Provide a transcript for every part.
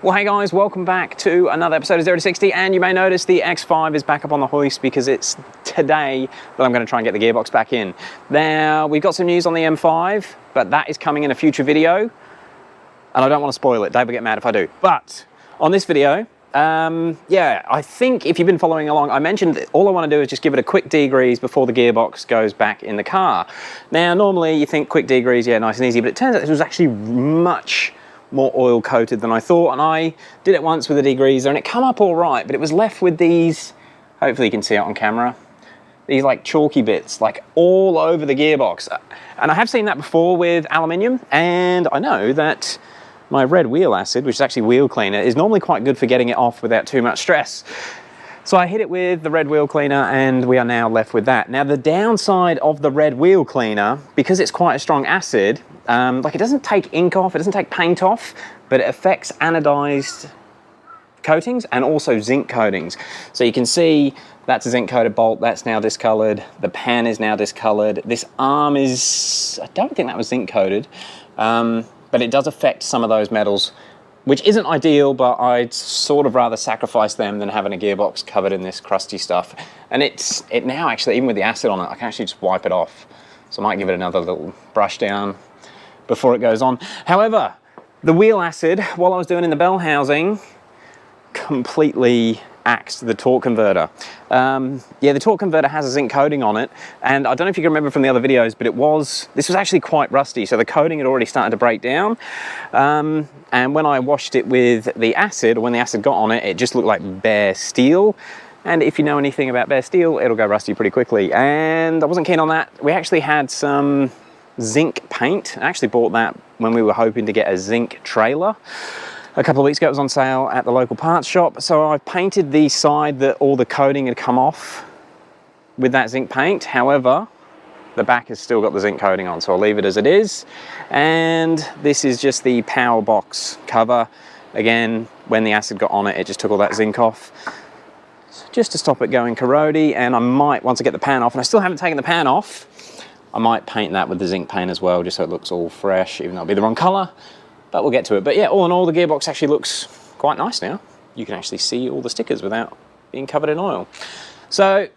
Well, hey guys, welcome back to another episode of 0 to 60, and you may notice the X5 is back up on the hoist because it's today that I'm going to try and get the gearbox back in. Now, we've got some news on the M5, but that is coming in a future video, and I don't want to spoil it. Dave will get mad if I do. But on this video, yeah, I think if you've been following along, I mentioned that all I want to do is just give it a quick degrease before the gearbox goes back in the car. Now, normally you think quick degrease, yeah, nice and easy, but it turns out this was actually much more oil coated than I thought, and I did it once with a degreaser and it come up all right, but it was left with these, hopefully you can see it on camera, these like chalky bits like all over the gearbox. And I have seen that before with aluminium, and I know that my red wheel acid, which is actually wheel cleaner, is normally quite good for getting it off without too much stress. So I hit it with the red wheel cleaner and we are now left with that. Now the downside of the red wheel cleaner, because it's quite a strong acid, like it doesn't take ink off, it doesn't take paint off, but it affects anodized coatings and also zinc coatings. So you can see that's a zinc coated bolt, that's now discolored, the pan is now discolored, this arm is, I don't think that was zinc coated, but it does affect some of those metals, which isn't ideal, but I'd sort of rather sacrifice them than having a gearbox covered in this crusty stuff. And it now actually, even with the acid on it, I can actually just wipe it off. So I might give it another little brush down before it goes on. However, the wheel acid, while I was doing in the bell housing, completely axed the torque converter. Yeah, the torque converter has a zinc coating on it, and I don't know if you can remember from the other videos, but this was actually quite rusty, so the coating had already started to break down. And when I washed it with the acid, or when the acid got on it, it just looked like bare steel. And if you know anything about bare steel, it'll go rusty pretty quickly. And I wasn't keen on that. We actually had some zinc paint. I actually bought that when we were hoping to get a zinc trailer. A couple of weeks ago it was on sale at the local parts shop. So I painted the side that all the coating had come off with that zinc paint. However, the back has still got the zinc coating on, so I'll leave it as it is. And this is just the power box cover. Again, when the acid got on it, it just took all that zinc off, just to stop it going corrody. And I might, once I get the pan off, and I still haven't taken the pan off, I might paint that with the zinc paint as well, just so it looks all fresh, even though it'll be the wrong color, but we'll get to it. But yeah, all in all, the gearbox actually looks quite nice now. You can actually see all the stickers without being covered in oil. So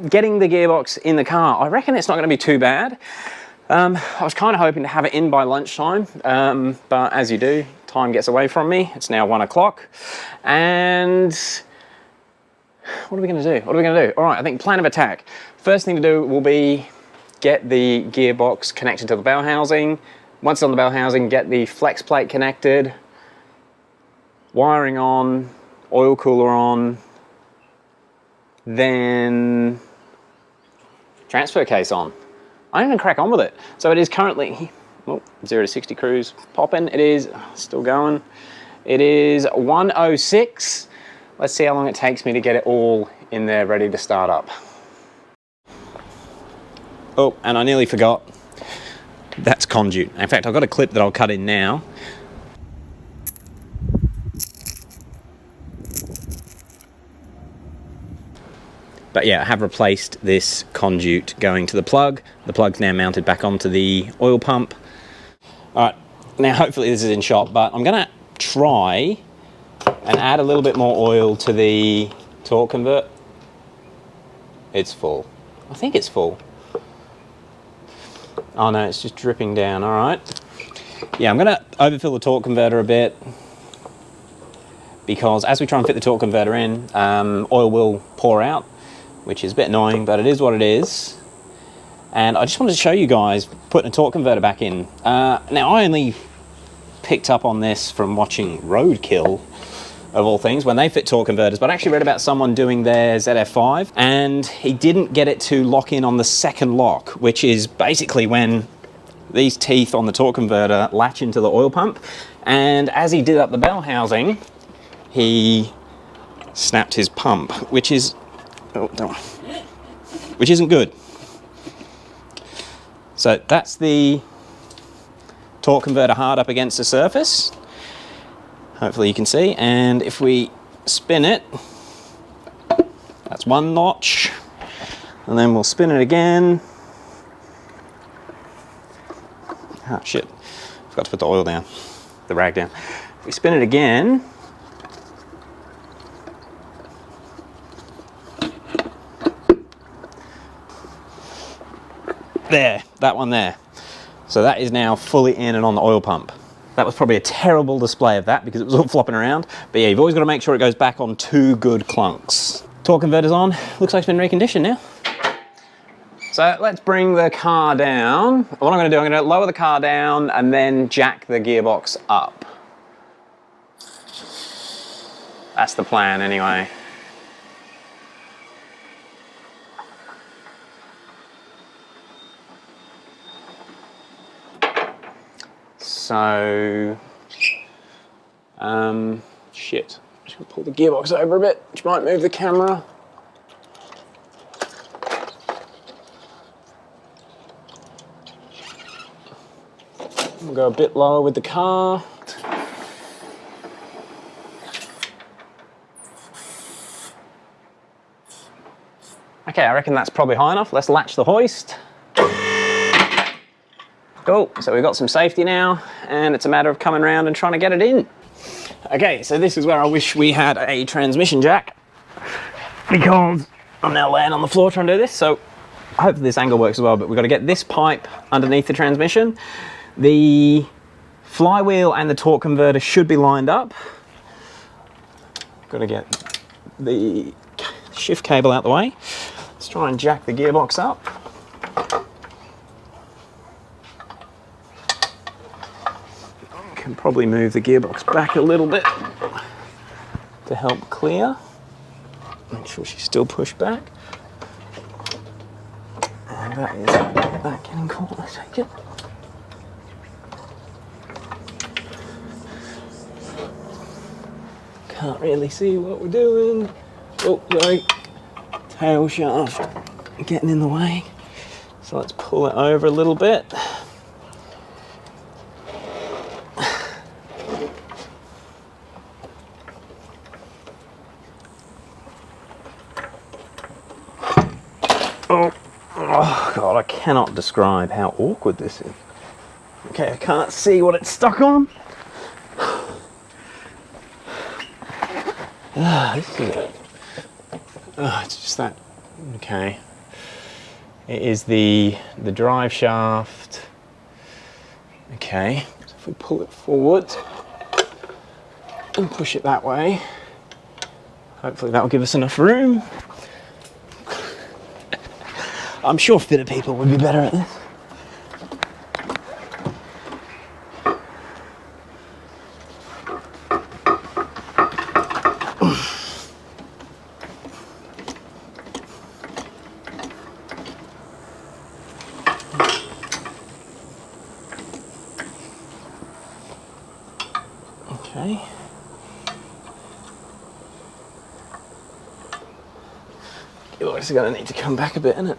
getting the gearbox in the car, I reckon it's not going to be too bad. I was kind of hoping to have it in by lunchtime, but as you do, time gets away from me. It's now 1 o'clock, and what are we going to do? What are we going to do? All right, I think plan of attack. First thing to do will be get the gearbox connected to the bell housing. Once it's on the bell housing, get the flex plate connected, wiring on, oil cooler on, then transfer case on. I'm going to crack on with it. So it is currently, oh, 0 to 60 cruise popping. It is still going. It is 1:06. Let's see how long it takes me to get it all in there ready to start up. Oh, and I nearly forgot. That's conduit. In fact, I've got a clip that I'll cut in now. But yeah, I have replaced this conduit going to the plug. The plug's now mounted back onto the oil pump. All right, now hopefully this is in shot, but I'm gonna try and add a little bit more oil to the torque convert. It's full. I think it's full. Oh no, it's just dripping down, all right. Yeah, I'm gonna overfill the torque converter a bit, because as we try and fit the torque converter in, oil will pour out, which is a bit annoying, but it is what it is. And I just wanted to show you guys putting a torque converter back in. Now, I only picked up on this from watching Roadkill, of all things, when they fit torque converters, but I actually read about someone doing their ZF5, and he didn't get it to lock in on the second lock, which is basically when these teeth on the torque converter latch into the oil pump. And as he did up the bell housing, he snapped his pump, which is, which isn't good. So that's the torque converter hard up against the surface. Hopefully you can see, and if we spin it, that's one notch, and then we'll spin it again. Oh shit, forgot to put the oil down, the rag down. If we spin it again, There, that one there. So that is now fully in and on the oil pump. That was probably a terrible display of that because it was all flopping around. But yeah, you've always got to make sure it goes back on 2 good clunks. Torque converter's on. Looks like it's been reconditioned now. So let's bring the car down. What I'm going to do, I'm going to lower the car down and then jack the gearbox up. That's the plan anyway. So, shit. Just gonna pull the gearbox over a bit, which might move the camera. We'll go a bit lower with the car. Okay, I reckon that's probably high enough. Let's latch the hoist. Cool, so we've got some safety now, and it's a matter of coming around and trying to get it in. Okay, so this is where I wish we had a transmission jack, because I'm now laying on the floor trying to do this, so hopefully this angle works as well, but we've got to get this pipe underneath the transmission. The flywheel and the torque converter should be lined up. Got to get the shift cable out the way. Let's try and jack the gearbox up. Can probably move the gearbox back a little bit to help clear. Make sure she's still pushed back. And that is that getting caught, I take it. Can't really see what we're doing. Oh, sorry. Tail shaft getting in the way. So let's pull it over a little bit. Oh God, I cannot describe how awkward this is. Okay, I can't see what it's stuck on. This is it. It's just that. Okay. It is the drive shaft. Okay, so if we pull it forward and push it that way, hopefully that will give us enough room. I'm sure fitter people would be better at this. Okay. Gearbox is going to need to come back a bit, isn't it?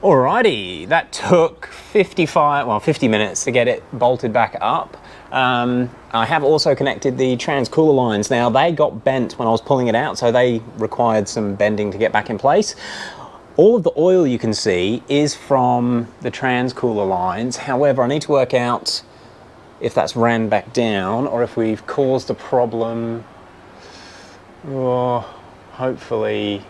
Alrighty, that took 50 minutes to get it bolted back up. I have also connected the trans cooler lines. Now they got bent when I was pulling it out, so they required some bending to get back in place. All of the oil you can see is from the trans cooler lines. However, I need to work out if that's ran back down or if we've caused a problem. Oh, hopefully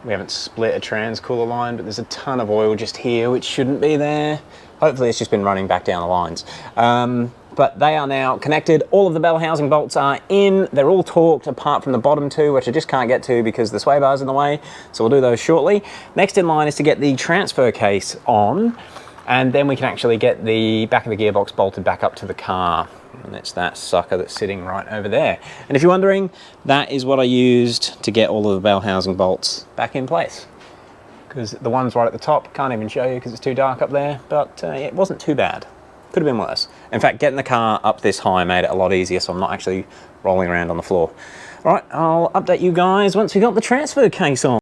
we haven't split a trans cooler line, but there's a ton of oil just here which shouldn't be there. Hopefully it's just been running back down the lines. But they are now connected. All of the bell housing bolts are in. They're all torqued apart from the bottom two, which I just can't get to because the sway bar's in the way. So we'll do those shortly. Next in line is to get the transfer case on. and then we can actually get the back of the gearbox bolted back up to the car. And it's that sucker that's sitting right over there. And if you're wondering, that is what I used to get all of the bell housing bolts back in place. Because the ones right at the top, can't even show you because it's too dark up there, but it wasn't too bad. Could have been worse. In fact, getting the car up this high made it a lot easier, so I'm not actually rolling around on the floor. All right, I'll update you guys once we got the transfer case on.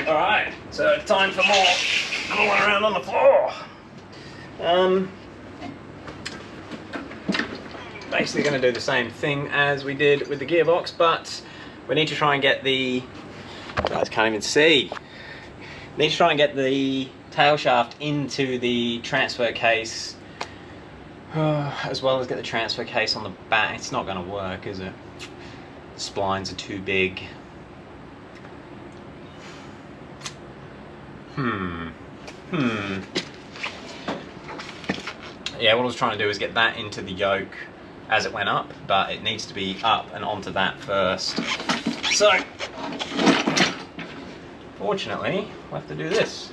All right, so time for more rolling around on the floor. Basically going to do the same thing as we did with the gearbox, but we need to try and get the, you guys can't even see, need to try and get the tail shaft into the transfer case, as well as get the transfer case on the back. It's not going to work, is it? The splines are too big. Yeah, what I was trying to do is get that into the yoke as it went up, but it needs to be up and onto that first. So, fortunately, we'll have to do this.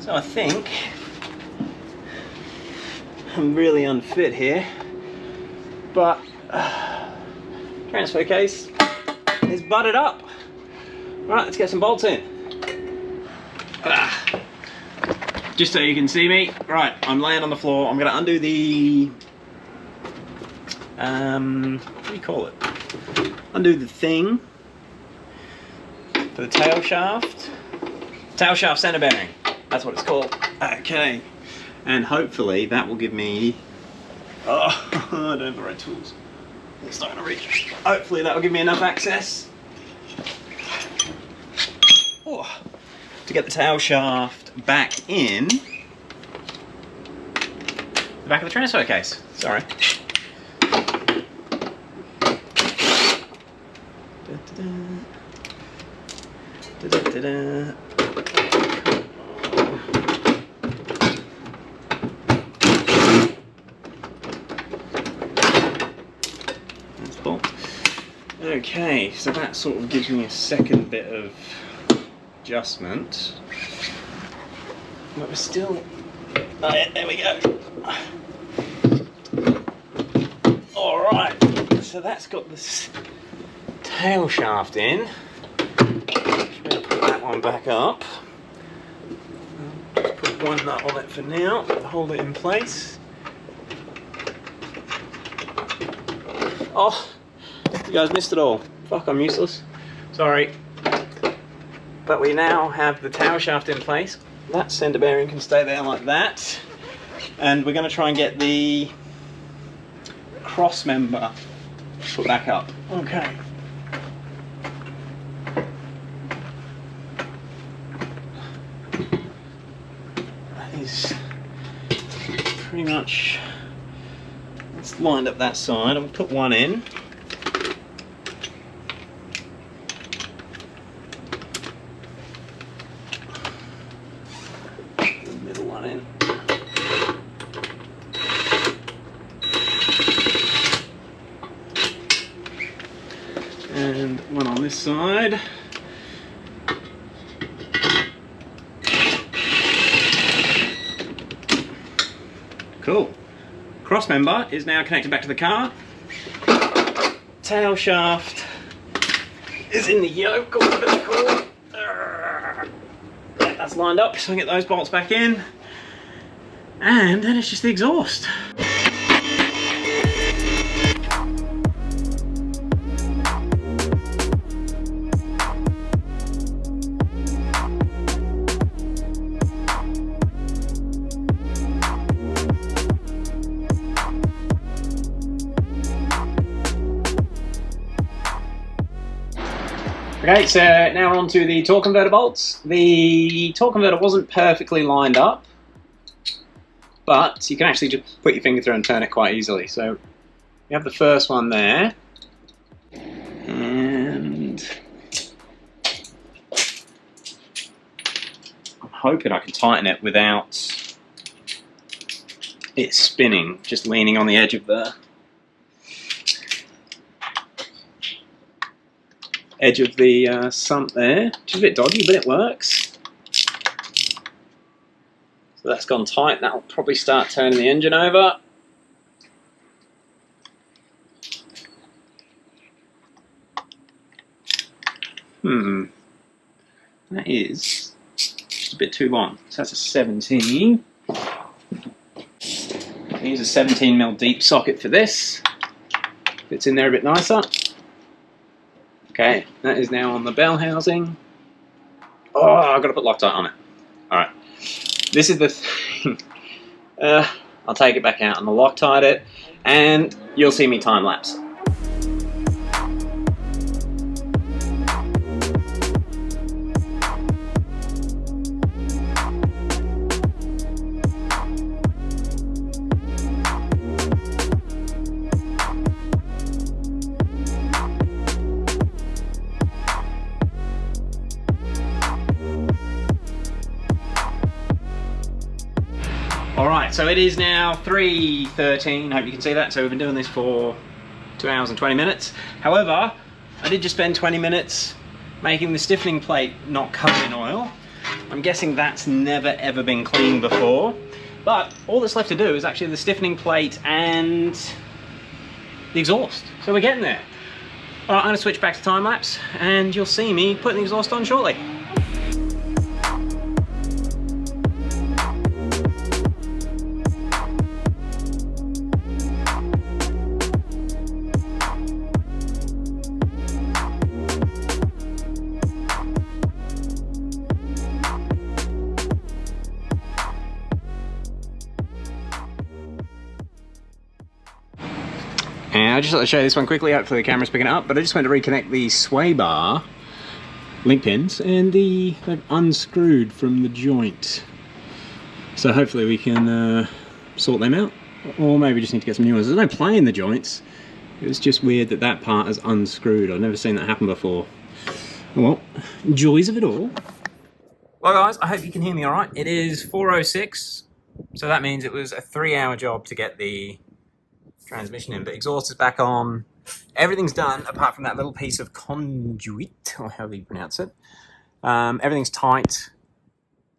So I think I'm really unfit here, but transfer case is butted up. Right, let's get some bolts in. Just so you can see me, right, I'm laying on the floor. I'm going to undo the, what do you call it? Undo the thing for the tail shaft. Tail shaft center bearing, that's what it's called. Okay. And hopefully that will give me, oh, I don't have the right tools. It's not going to reach. Hopefully that will give me enough access to get the tail shaft back in the back of the transfer case. Sorry. Okay, so that sort of gives me a second bit of adjustment, but we're still, oh yeah, there we go. Alright, so that's got this tail shaft in. Just going to put that one back up. Just put one nut on it for now to hold it in place. Oh! You guys missed it all. Fuck, I'm useless. Sorry. But we now have the tail shaft in place. That center bearing can stay there like that. And we're going to try and get the cross member put back up. Okay. That is pretty much, it's lined up that side. I'll put one in. And one on this side. Cool. Cross member is now connected back to the car. Tail shaft is in the yoke, or whatever it's called. That's lined up, so I can get those bolts back in. And then it's just the exhaust. Okay, so now we're on to the torque converter bolts. The torque converter wasn't perfectly lined up, but you can actually just put your finger through and turn it quite easily. So we have the first one there, and hoping I can tighten it without it spinning, just leaning on the edge of the sump there, which is a bit dodgy, but it works. So that's gone tight. That'll probably start turning the engine over. That is just a bit too long. So that's a 17. Use a 17mm deep socket for this. Fits in there a bit nicer. Okay, that is now on the bell housing. Oh, I've got to put Loctite on it. Alright, this is the thing. I'll take it back out and I'll Loctite it, and you'll see me time lapse. Alright, so it is now 3:13, hope you can see that. So we've been doing this for 2 hours and 20 minutes. However, I did just spend 20 minutes making the stiffening plate not covered in oil. I'm guessing that's never ever been cleaned before. But all that's left to do is actually the stiffening plate and the exhaust. So we're getting there. Alright, I'm going to switch back to time lapse and you'll see me putting the exhaust on shortly. And I just thought I'd show you this one quickly, hopefully the camera's picking it up, but I just went to reconnect the sway bar link pins and they've unscrewed from the joint. So hopefully we can sort them out, or maybe just need to get some new ones. There's no play in the joints. It was just weird that that part is unscrewed. I've never seen that happen before. Well, joys of it all. Well guys, I hope you can hear me alright. It is 4:06, so that means it was a 3-hour job to get the transmission in, but exhaust is back on. Everything's done apart from that little piece of conduit, or however you pronounce it. Everything's tight,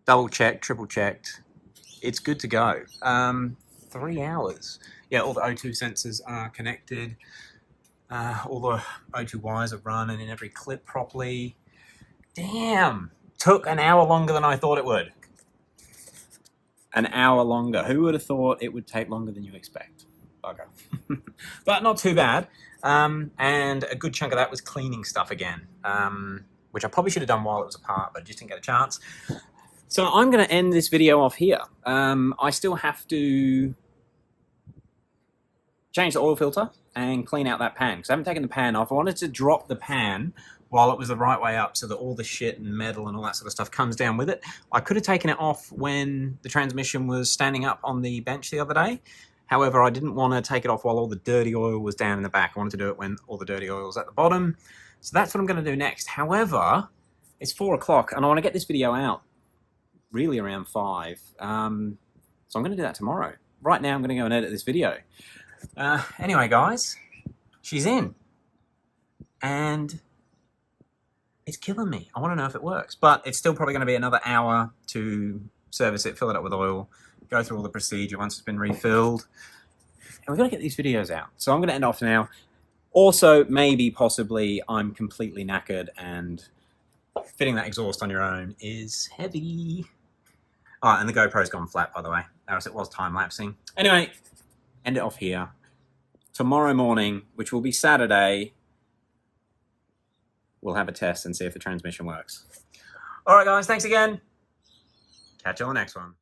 double checked, triple checked. It's good to go. 3 hours. Yeah, all the O2 sensors are connected. All the O2 wires are running in every clip properly. Damn! Took an hour longer than I thought it would. An hour longer. Who would have thought it would take longer than you expect? Okay. But not too bad. And a good chunk of that was cleaning stuff again, which I probably should have done while it was apart, but I just didn't get a chance. So I'm going to end this video off here. I still have to change the oil filter and clean out that pan, because I haven't taken the pan off. I wanted to drop the pan while it was the right way up so that all the shit and metal and all that sort of stuff comes down with it. I could have taken it off when the transmission was standing up on the bench the other day. However, I didn't want to take it off while all the dirty oil was down in the back. I wanted to do it when all the dirty oil was at the bottom. So that's what I'm going to do next. However, it's 4 o'clock and I want to get this video out really around 5. So I'm going to do that tomorrow. Right now, I'm going to go and edit this video. Anyway, guys, she's in. And it's killing me. I want to know if it works. But it's still probably going to be another hour to service it, fill it up with oil, go through all the procedure once it's been refilled. And we've got to get these videos out. So I'm going to end off now. Also, maybe, possibly, I'm completely knackered and fitting that exhaust on your own is heavy. Oh, and the GoPro's gone flat, by the way. Else it was time-lapsing. Anyway, end it off here. Tomorrow morning, which will be Saturday, we'll have a test and see if the transmission works. All right, guys, thanks again. Catch you on the next one.